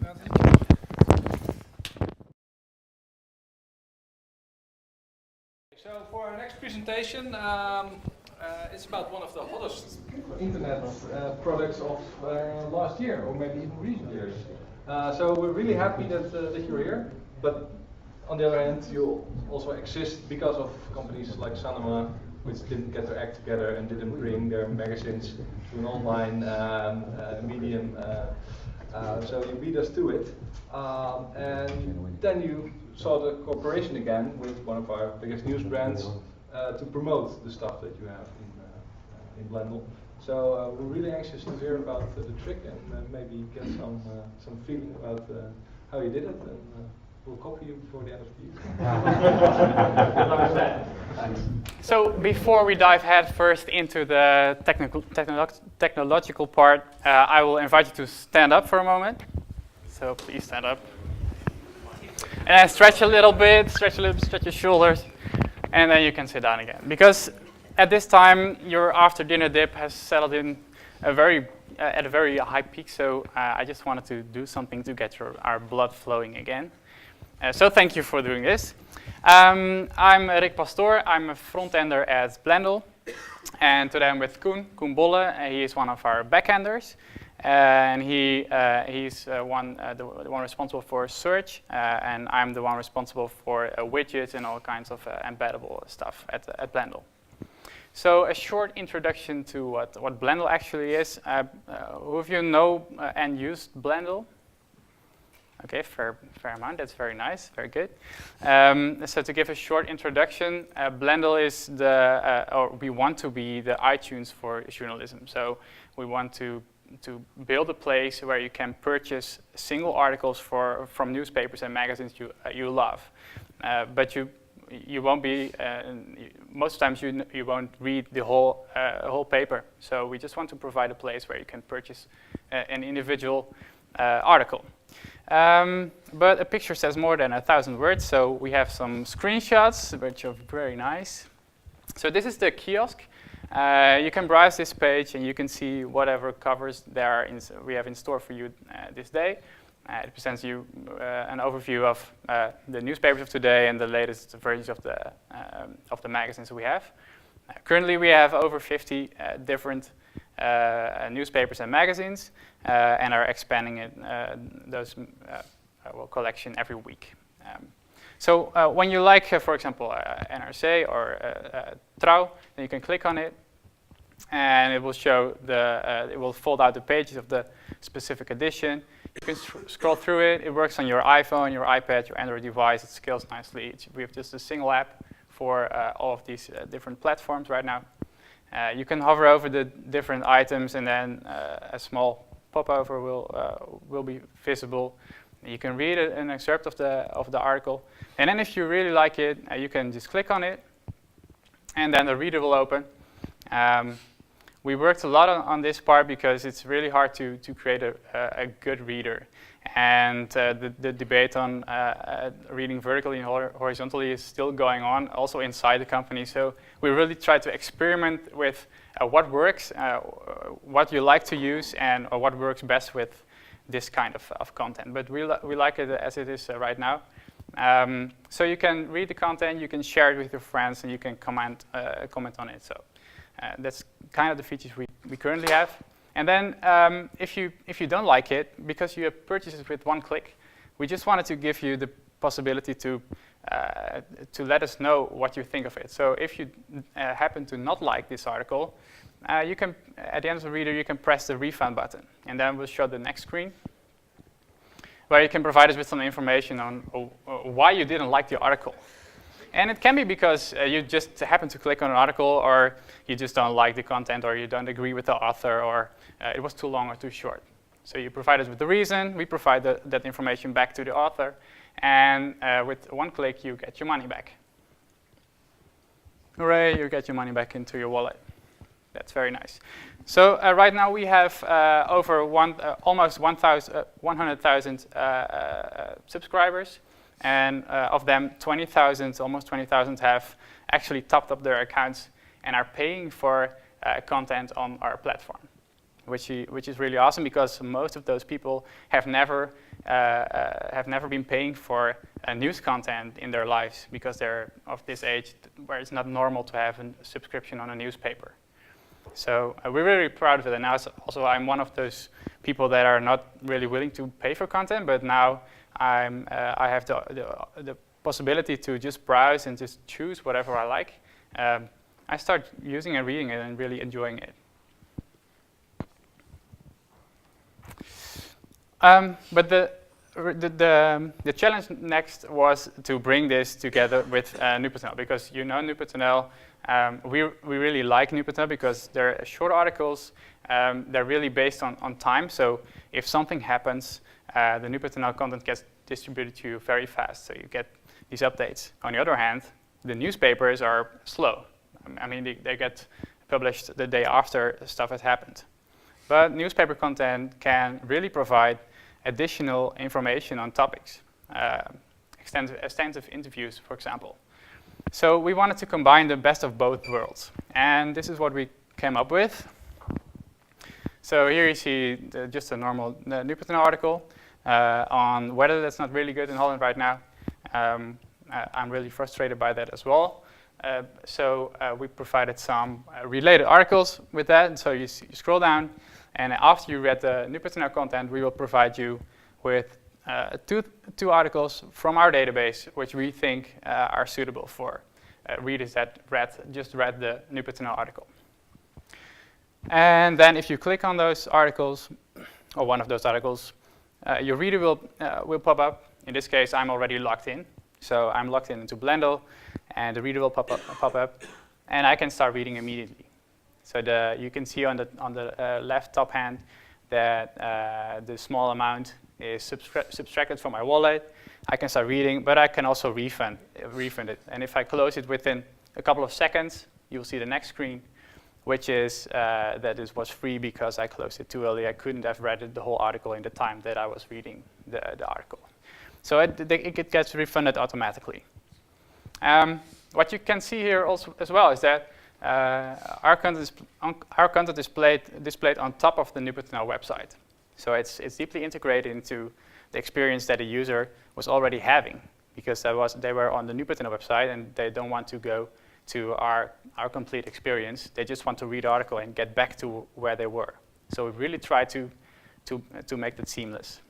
So for our next presentation, it's about one of the hottest internet products of last year, or maybe even recent years. So we're really happy that you're here, but on the other hand, you also exist because of companies like Sanoma, which didn't get their act together and didn't bring their magazines to an online medium. So you beat us to it, and then you saw the cooperation again with one of our biggest news brands to promote the stuff that you have in Blendle. So we're really anxious to hear about the trick and maybe get some feeling about how you did it, and we'll copy you before the end of the year. So before we dive head first into the technological part, I will invite you to stand up for a moment. So please stand up. And then stretch a little bit, stretch your shoulders, and then you can sit down again. Because at this time, your after dinner dip has settled in at a very high peak, so I just wanted to do something to get our blood flowing again. So thank you for doing this. I'm Pastoor. I'm a front-ender at Blendle, and today I'm with Koen Bollen. He is one of our back-enders, and he's the one responsible for search, and I'm the one responsible for widgets and all kinds of embeddable stuff at Blendle. So a short introduction to what Blendle actually is. Who of you know and used Blendle? Okay, fair amount. That's very nice, very good. So to give a short introduction, Blendle is or we want to be the iTunes for journalism. So we want to build a place where you can purchase single articles from newspapers and magazines you love, but you won't be. Most times you won't read the whole paper. So we just want to provide a place where you can purchase an individual article. But a picture says more than 1,000 words, so we have some screenshots, which are very nice. So this is the kiosk. You can browse this page and you can see whatever covers we have in store for you this day. It presents you an overview of the newspapers of today and the latest versions of the magazines we have. Currently, we have over 50 different newspapers and magazines, and are expanding those collection every week. So when you like, for example, NRC or Trouw, then you can click on it, and it will show it will fold out the pages of the specific edition. You can scroll through it. It works on your iPhone, your iPad, your Android device. It scales nicely. We have just a single app for all of these different platforms right now. You can hover over the different items, and then a small popover will be visible. You can read an excerpt of the article, and then if you really like it, you can just click on it, and then the reader will open. We worked a lot on this part because it's really hard to create a good reader, and the debate on reading vertically and horizontally is still going on, also inside the company. So we really try to experiment with what works, what you like to use, and what works best with this kind of content. But we like it as it is right now. So you can read the content, you can share it with your friends, and you can comment on it. So that's kind of the features we currently have. And then if you don't like it, because you have purchased it with one click, we just wanted to give you the possibility to let us know what you think of it. So if you happen to not like this article, you can, at the end of the reader, you can press the refund button, and then we'll show the next screen, where you can provide us with some information on why you didn't like the article. And it can be because you just happen to click on an article, or you just don't like the content, or you don't agree with the author, or it was too long or too short. So you provide us with the reason, we provide that information back to the author, and with one click you get your money back. Hooray, you get your money back into your wallet. That's very nice. So right now we have over almost 100,000 subscribers. And of them, 20,000, almost 20,000 have actually topped up their accounts and are paying for content on our platform, which is really awesome, because most of those people have never have never been paying for news content in their lives because they're of this age where it's not normal to have a subscription on a newspaper. So we're really proud of it, and now also I'm one of those people that are not really willing to pay for content, but now I have the possibility to just browse and just choose whatever I like. I start using and reading it and really enjoying it. But the challenge next was to bring this together with nu.nl, because you know nu.nl, we really like nu.nl because they're short articles, they're really based on time, so if something happens, the nu.nl content gets distributed to you very fast, so you get these updates. On the other hand, the newspapers are slow. I mean, they get published the day after stuff has happened. But newspaper content can really provide additional information on topics, extensive interviews, for example. So we wanted to combine the best of both worlds, and this is what we came up with. So here you see just a normal nu.nl article on weather that's not really good in Holland right now. I'm really frustrated by that as well. So we provided some related articles with that. And so you scroll down, and after you read the nu.nl content, we will provide you with two articles from our database, which we think are suitable for readers that just read the nu.nl article. And then if you click on those articles, or one of those articles, your reader will pop up. In this case, I'm already logged in. So I'm logged in into Blendle, and the reader will pop up, and I can start reading immediately. So you can see on the left top hand that the small amount is subtracted from my wallet. I can start reading, but I can also refund it. And if I close it within a couple of seconds, you'll see the next screen, which is that it was free because I closed it too early. I couldn't have read the whole article in the time that I was reading the article. So it gets refunded automatically. What you can see here also as well is that our content is displayed on top of the nu.nl website. So it's deeply integrated into the experience that the user was already having, because they were on the nu.nl website and they don't want to go to our complete experience. They just want to read the article and get back to where they were. So we really try to make that seamless.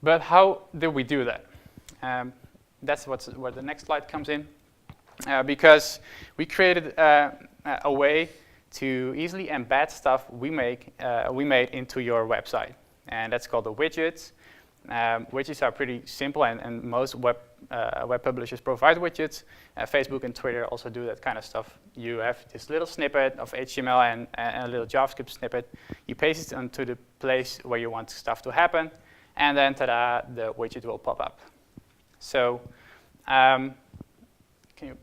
But how did we do that? That's where the next slide comes in. Because we created a way to easily embed stuff we made into your website. And that's called the widgets. Widgets are pretty simple, and most web publishers provide widgets. Facebook and Twitter also do that kind of stuff. You have this little snippet of HTML and a little JavaScript snippet. You paste it onto the place where you want stuff to happen, and then ta-da, the widget will pop up. So can you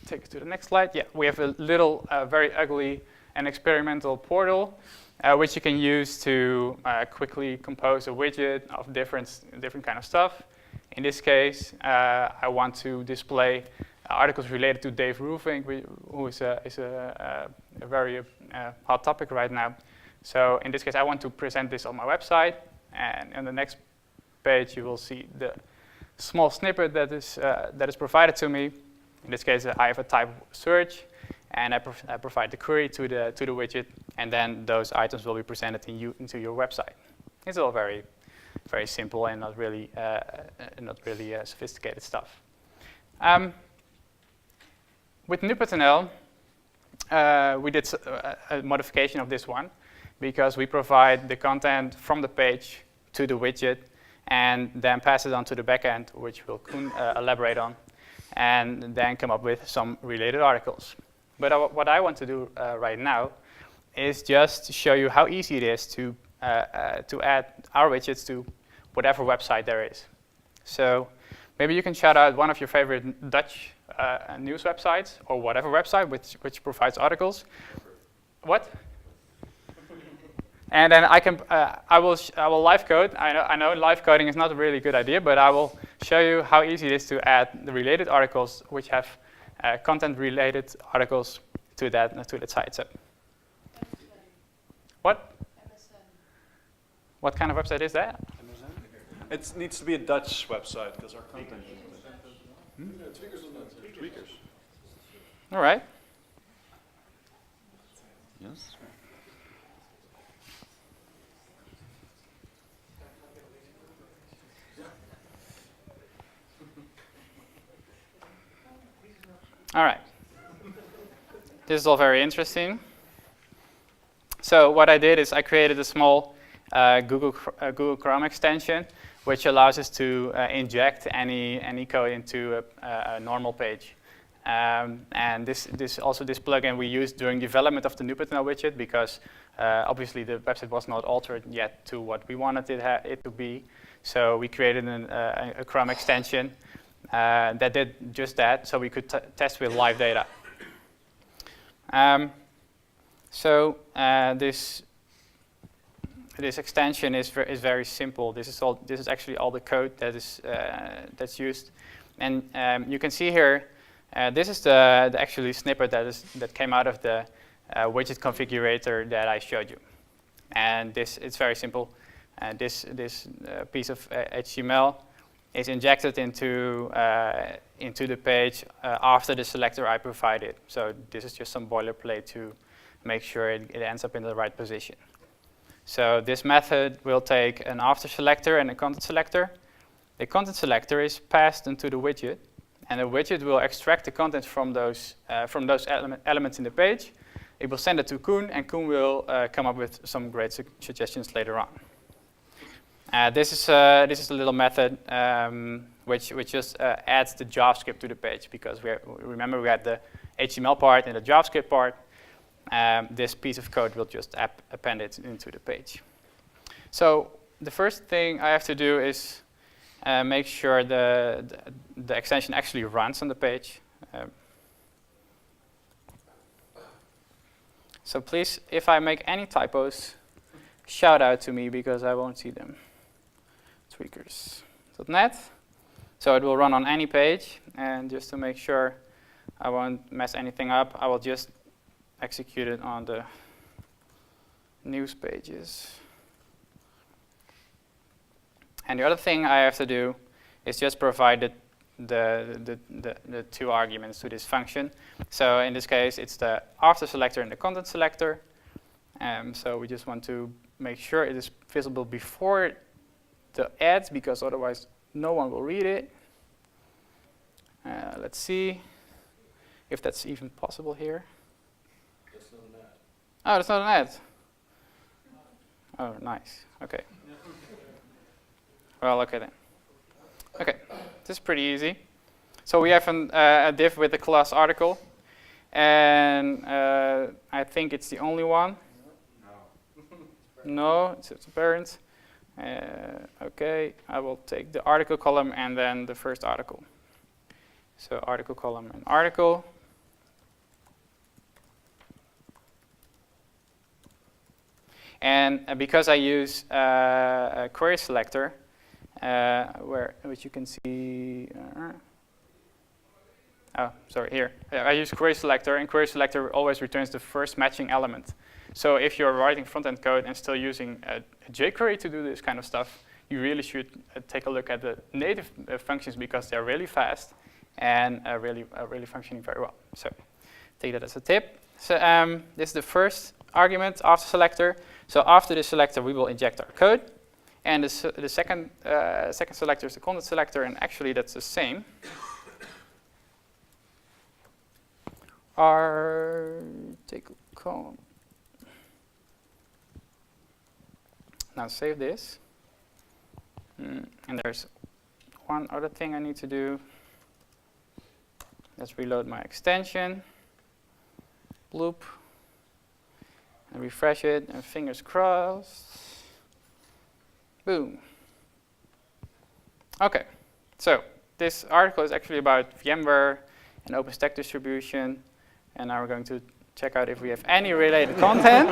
take us to the next slide? Yeah, we have a little very ugly and experimental portal which you can use to quickly compose a widget of different kind of stuff. In this case, I want to display articles related to Dave Roofing, who is a very hot topic right now. So in this case, I want to present this on my website, and on the next page, you will see the small snippet that is provided to me. In this case, I have a type search, and I provide the query to the widget, and then those items will be presented into your website. It's all very, very simple and not really sophisticated stuff. With nu.nl, we did a modification of this one, because we provide the content from the page to the widget, and then pass it on to the backend, which will Koen elaborate on, and then come up with some related articles. But what I want to do right now is just to show you how easy it is to add our widgets to whatever website there is. So maybe you can shout out one of your favorite Dutch news websites, or whatever website which provides articles. What? And then I will live code. I know live coding is not a really good idea, but I will show you how easy it is to add the related articles which have content-related articles to that site. So, what? MSN. What kind of website is that? MSN. It needs to be a Dutch website because our content is tweakers. All right. Yes. All right. This is all very interesting. So what I did is I created a small Google Chrome extension, which allows us to inject any code into a normal page. And this plugin we used during development of the NuPattern widget because obviously the website was not altered yet to what we wanted it to be. So we created a Chrome extension that did just that, so we could test with live data. This extension is very simple. This is actually all the code that is that's used, and you can see here. This is the actually snippet that came out of the widget configurator that I showed you, and it's very simple. This piece of HTML is injected into the page after the selector I provided. So this is just some boilerplate to make sure it ends up in the right position. So this method will take an after selector and a content selector. The content selector is passed into the widget, and the widget will extract the content from those elements in the page. It will send it to Koen, and Koen will come up with some great suggestions later on. This is a little method which just adds the JavaScript to the page, because remember we had the HTML part and the JavaScript part. This piece of code will just append it into the page. So the first thing I have to do is make sure the extension actually runs on the page. So please, if I make any typos, shout out to me because I won't see them. Tweakers.net. So it will run on any page, and just to make sure I won't mess anything up, I will just execute it on the news pages. And the other thing I have to do is just provide the two arguments to this function. So in this case, it's the after selector and the content selector. So we just want to make sure it is visible before the ads, because otherwise no one will read it. Let's see if that's even possible here. That's not an ad. Oh, that's not an ad. Oh, nice. Okay. Well, okay then. Okay, this is pretty easy. So we have a div with the class article, and I think it's the only one. No, it's a parent. Okay, I will take the article column and then the first article. So article column and article. And because I use a query selector, which you can see, here. I use query selector, and query selector always returns the first matching element. So if you're writing front-end code and still using a jQuery to do this kind of stuff, you really should take a look at the native functions, because they're really fast and really functioning very well. So take that as a tip. So this is the first argument after selector. So after the selector, we will inject our code. And the second selector is the content selector, and actually that's the same. Article. Now save this. And there's one other thing I need to do. Let's reload my extension. Bloop. And refresh it, and fingers crossed. Boom. Okay, so this article is actually about VMware and OpenStack distribution, and now we're going to check out if we have any related content.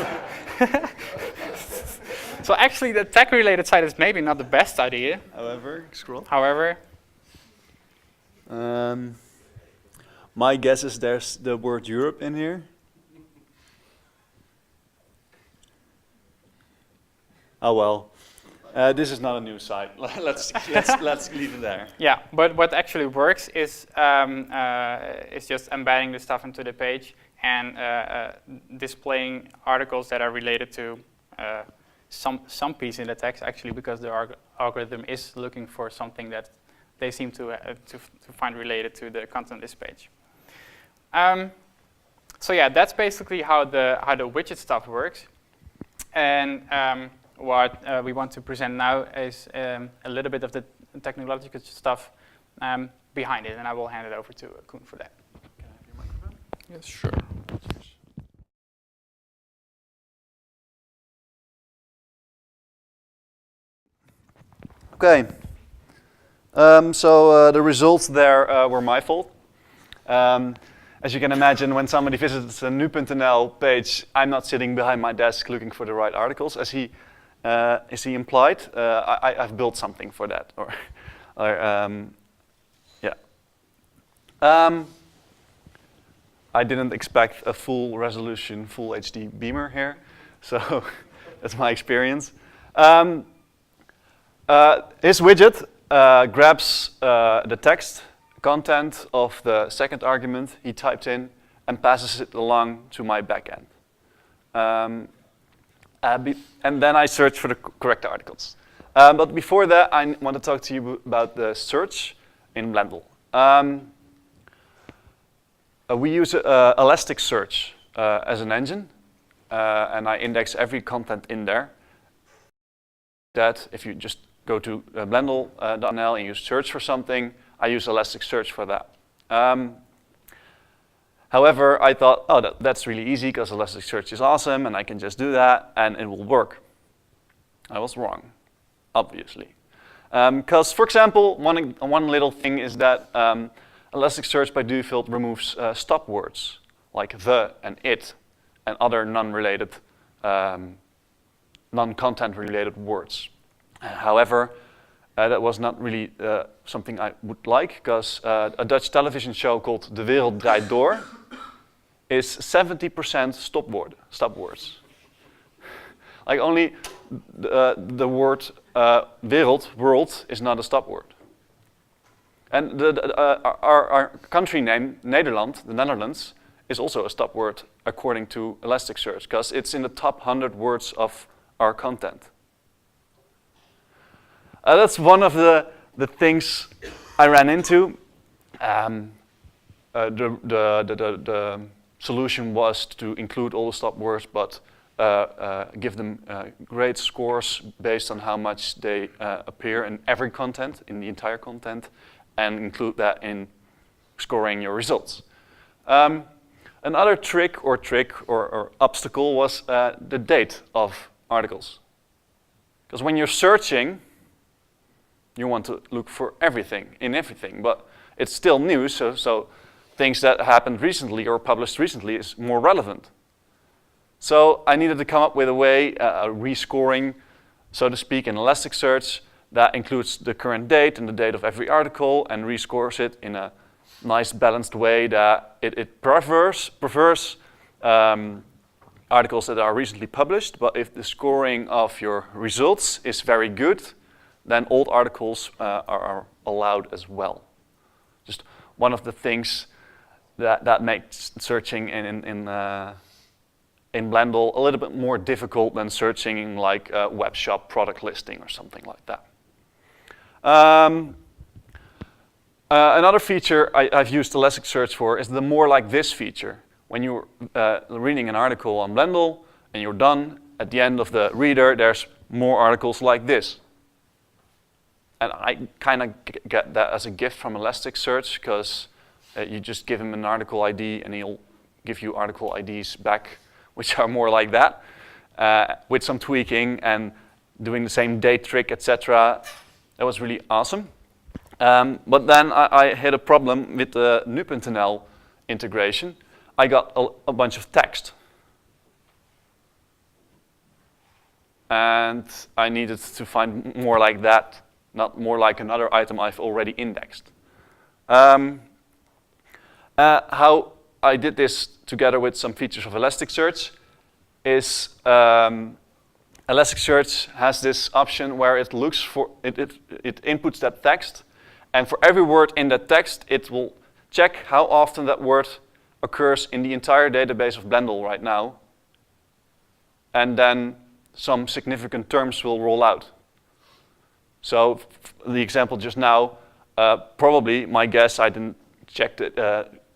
So actually the tech-related side is maybe not the best idea. However, scroll. However, my guess is there's the word Europe in here. Oh well. This is not a new site. let's leave it there. Yeah, but what actually works is just embedding the stuff into the page and displaying articles that are related to some piece in the text, actually, because the algorithm is looking for something that they seem to find related to the content of this page. So yeah, that's basically how the widget stuff works. And what we want to present now is a little bit of the technological stuff behind it, and I will hand it over to Koen for that. Can I have your microphone? Yes, sure. Okay. So the results there were my fault. As you can imagine, when somebody visits a nu.nl page, I'm not sitting behind my desk looking for the right articles. As he implied, I've built something for that. Yeah. I didn't expect a full resolution, full HD beamer here, so that's my experience. His widget grabs the text content of the second argument he typed in and passes it along to my backend. And then I search for the correct articles. But before that, I want to talk to you about the search in Blendle. We use Elasticsearch as an engine, and I index every content in there. That if you just go to blendle.nl and you search for something, I use Elasticsearch for that. However, I thought, oh, that's really easy because Elasticsearch is awesome and I can just do that and it will work. I was wrong, obviously. Because, for example, one little thing is that Elasticsearch by default removes stop words like the and it and other non-related, non-content related words. However, that was not really something I would like, because a Dutch television show called De Wereld Draait Door is 70% stop words. Like only the word world is not a stop word. And our country name, Nederland, the Netherlands, is also a stop word according to Elasticsearch, because it's in the top 100 words of our content. That's one of the things I ran into. The solution was to include all the stop words, but give them grade scores based on how much they appear in every content, in the entire content, and include that in scoring your results. Another trick or obstacle was the date of articles. Because when you're searching, you want to look for everything, but it's still news, so things that happened recently or published recently is more relevant. So I needed to come up with a way, rescoring, so to speak, in Elasticsearch that includes the current date and the date of every article and rescores it in a nice balanced way that it prefers articles that are recently published, but if the scoring of your results is very good, then old articles are allowed as well. Just one of the things that makes searching in Blendle a little bit more difficult than searching in like a web shop product listing or something like that. Another feature I've used Elasticsearch for is the more like this feature. When you're reading an article on Blendle and you're done, at the end of the reader there's more articles like this. And I kind of get that as a gift from Elasticsearch, because you just give him an article ID and he'll give you article IDs back, which are more like that, with some tweaking and doing the same date trick, etc. That was really awesome. But then I had a problem with the nu.nl integration. I got a bunch of text. And I needed to find more like that, not more like another item I've already indexed. How I did this together with some features of Elasticsearch is Elasticsearch has this option where it looks for it inputs that text, and for every word in that text, it will check how often that word occurs in the entire database of Blendle right now, and then some significant terms will roll out. So the example just now, probably my guess, I didn't check it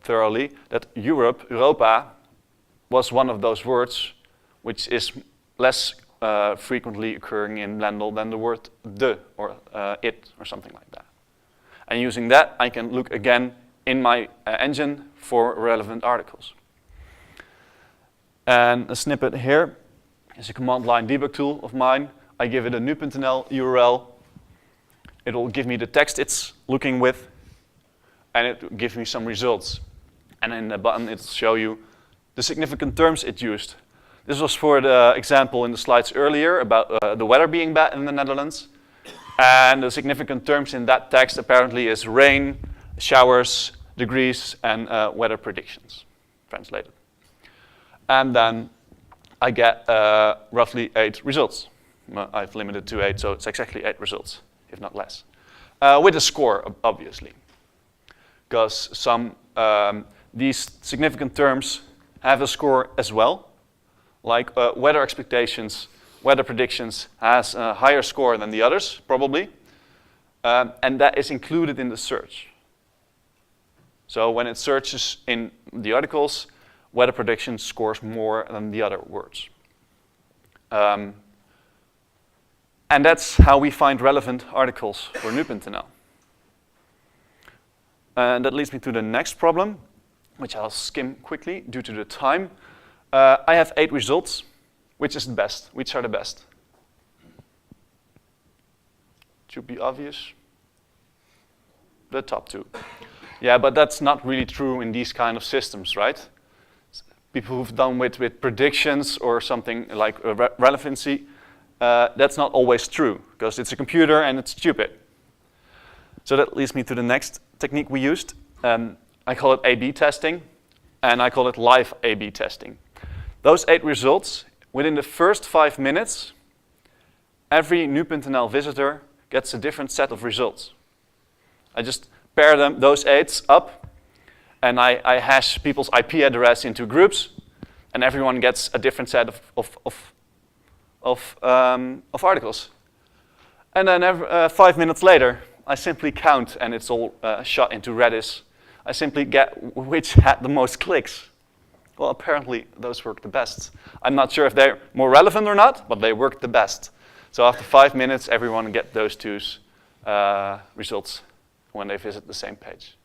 thoroughly, that Europa, was one of those words which is less frequently occurring in Blendle than the word de or it or something like that. And using that, I can look again in my engine for relevant articles. And a snippet here is a command line debug tool of mine. I give it a nu.nl URL. It will give me the text it's looking with, and it will give me some results. And in the button, it will show you the significant terms it used. This was for the example in the slides earlier about the weather being bad in the Netherlands. And the significant terms in that text apparently is rain, showers, degrees, and weather predictions, translated. And then I get roughly 8 results. I've limited to 8, so it's exactly 8 results, if not less. With a score, obviously. Because some these significant terms have a score as well. Like weather expectations, weather predictions has a higher score than the others, probably. And that is included in the search. So when it searches in the articles, weather prediction scores more than the other words. And that's how we find relevant articles for nu.nl. And that leads me to the next problem, which I'll skim quickly due to the time. I have 8 results. Which is the best? Which are the best? Should be obvious. The top 2. Yeah, but that's not really true in these kind of systems, right? People who've done with predictions or something like relevancy, that's not always true, because it's a computer and it's stupid. So that leads me to the next technique we used. I call it A/B testing, and I call it live A/B testing. Those 8 results, within the first 5 minutes, every nu.nl visitor gets a different set of results. I just pair them, those 8s up, and I hash people's IP address into groups, and everyone gets a different set of articles. And then 5 minutes later, I simply count, and it's all shot into Redis. I simply get which had the most clicks. Well, apparently those work the best. I'm not sure if they're more relevant or not, but they work the best. So after 5 minutes, everyone gets those 2 results when they visit the same page.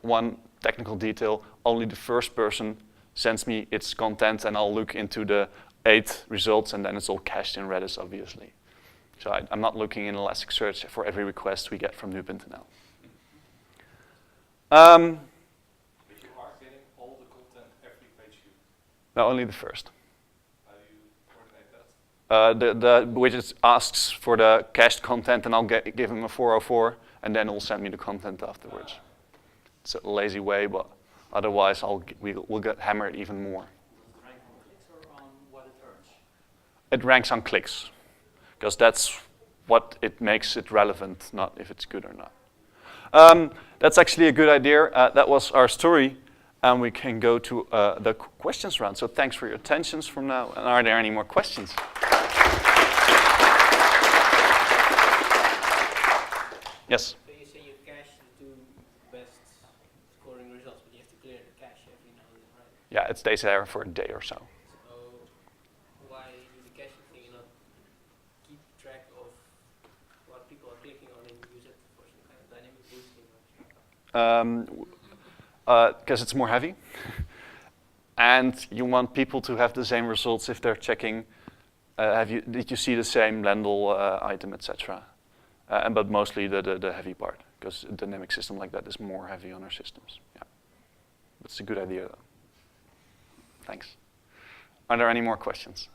One technical detail, only the first person sends me its content, and I'll look into the 8 results, and then it's all cached in Redis, obviously. So I'm not looking in Elasticsearch for every request we get from nu.nl. No, only the first. How do you coordinate that? The widget asks for the cached content, and I'll give him a 404, and then it'll send me the content afterwards. It's a lazy way, but otherwise we'll get hammered even more. Does it rank on clicks or on what it earns? It ranks on clicks, because that's what it makes it relevant, not if it's good or not. That's actually a good idea. That was our story. And we can go to the questions round. So thanks for your attention from now. And are there any more questions? Yes? So you say you cache the 2 best scoring results, but you have to clear the cache every now and then, right? Yeah, it stays there for a day or so. So why do the caching thing and not keep track of what people are clicking on and use it for some kind of dynamic boosting? Because it's more heavy. And you want people to have the same results if they're checking, did you see the same Blendle item, etc. But mostly the heavy part, because a dynamic system like that is more heavy on our systems. Yeah, that's a good idea, though. Thanks. Are there any more questions?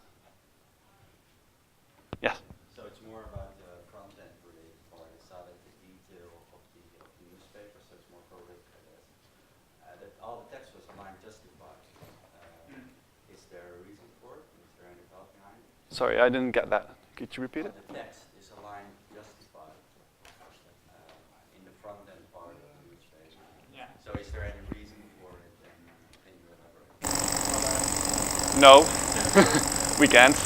Yes. So it's more about the front-end related part. It's not like the detail of the newspaper, so it's more prolific, I guess. That all the text was line justified. Is there a reason for it? Sorry, I didn't get that. Could you repeat it? The text is aligned justified in the front end part of the newspaper. Yeah. So is there any reason for it, and can you elaborate? No, we can't.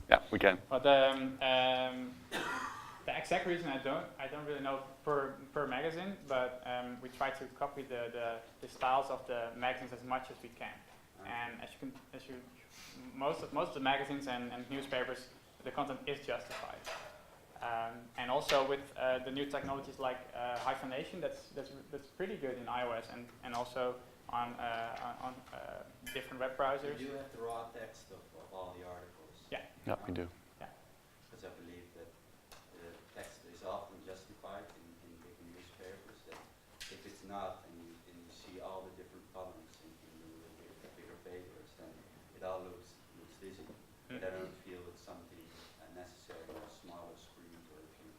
Yeah, we can. But the exact reason I don't really know per magazine, but we try to copy the styles of the magazines as much as we can. And most of the magazines and newspapers, the content is justified. And also with the new technologies like hyphenation, that's pretty good in iOS and also on different web browsers. You do have the raw text of all the articles. Yeah. Yeah, we do. Because I believe that the text is often justified in big newspapers. That if it's not, and you see all the different columns in the bigger papers, then it all looks dizzy. But I don't feel it's something necessary on a smaller screen, or if you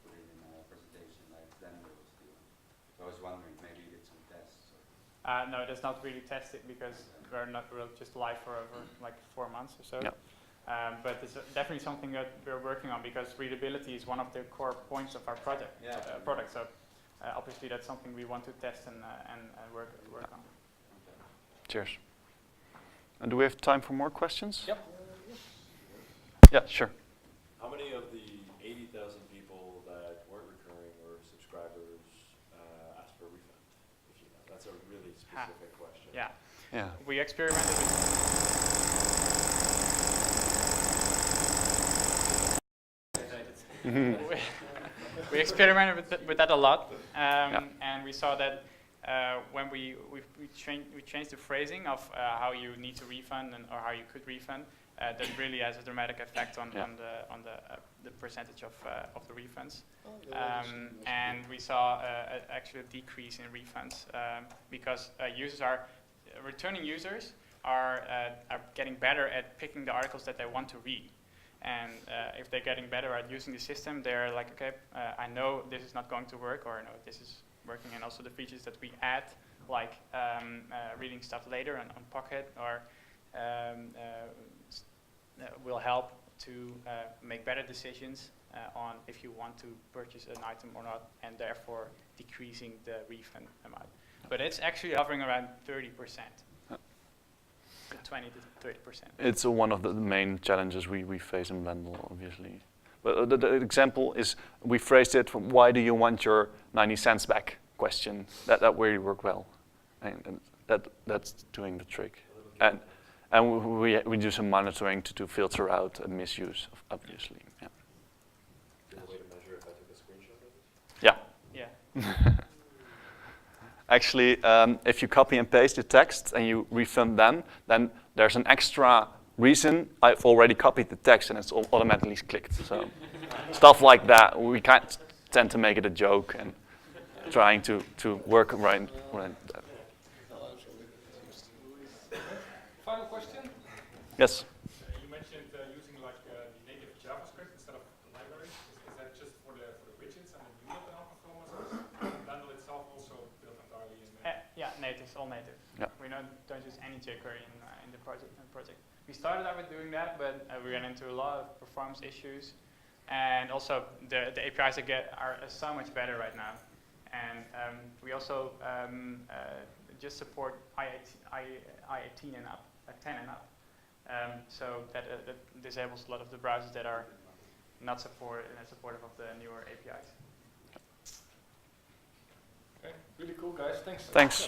put it in a presentation like Blendle was doing. So I was wondering, maybe you did some tests. No, that's not really tested because we're just live for over like 4 months or so. Yeah. But it's definitely something that we're working on because readability is one of the core points of our product. So obviously that's something we want to test and work on. Cheers. And do we have time for more questions? Yep. Yeah, sure. How many of the 80,000 people that weren't recurring or subscribers asked for a refund? If you know, that's a really specific question. Yeah. Yeah. We experimented we experimented with that a lot, and we saw that when we changed the phrasing of how you need to refund or how you could refund, that really has a dramatic effect on the percentage of the refunds. And we saw actually a decrease in refunds because returning users are getting better at picking the articles that they want to read. And if they're getting better at using the system, they're like, okay, I know this is not going to work, or I know this is working. And also the features that we add, like reading stuff later on Pocket, or will help to make better decisions on if you want to purchase an item or not, and therefore decreasing the refund amount. But it's actually hovering around 30%. 20 to 30%. It's one of the main challenges we face in Blendle, obviously. But the example is, we phrased it from, why do you want your 90 cents back question. That really worked well. And that's doing the trick. And we do some monitoring to filter out misuse, obviously. Yeah. Is there a way to measure if I took a screenshot of it? Yeah. Yeah. Actually, if you copy and paste the text and you refund then there's an extra reason. I've already copied the text and it's automatically clicked. So stuff like that, we can't tend to make it a joke and trying to work around that. Final question? Yes. You mentioned using like the native JavaScript instead of the library. Is that just for the widgets and the unit performance? Blendle itself also built entirely in yeah, native, all native. Yeah. We don't use any jQuery in the project. We started out with doing that, but we ran into a lot of performance issues, and also the APIs are so much better right now. And we also just support I18 and up, 10 and up. So that disables a lot of the browsers that are not supportive of the newer APIs. Okay, really cool, guys. Thanks. Thanks.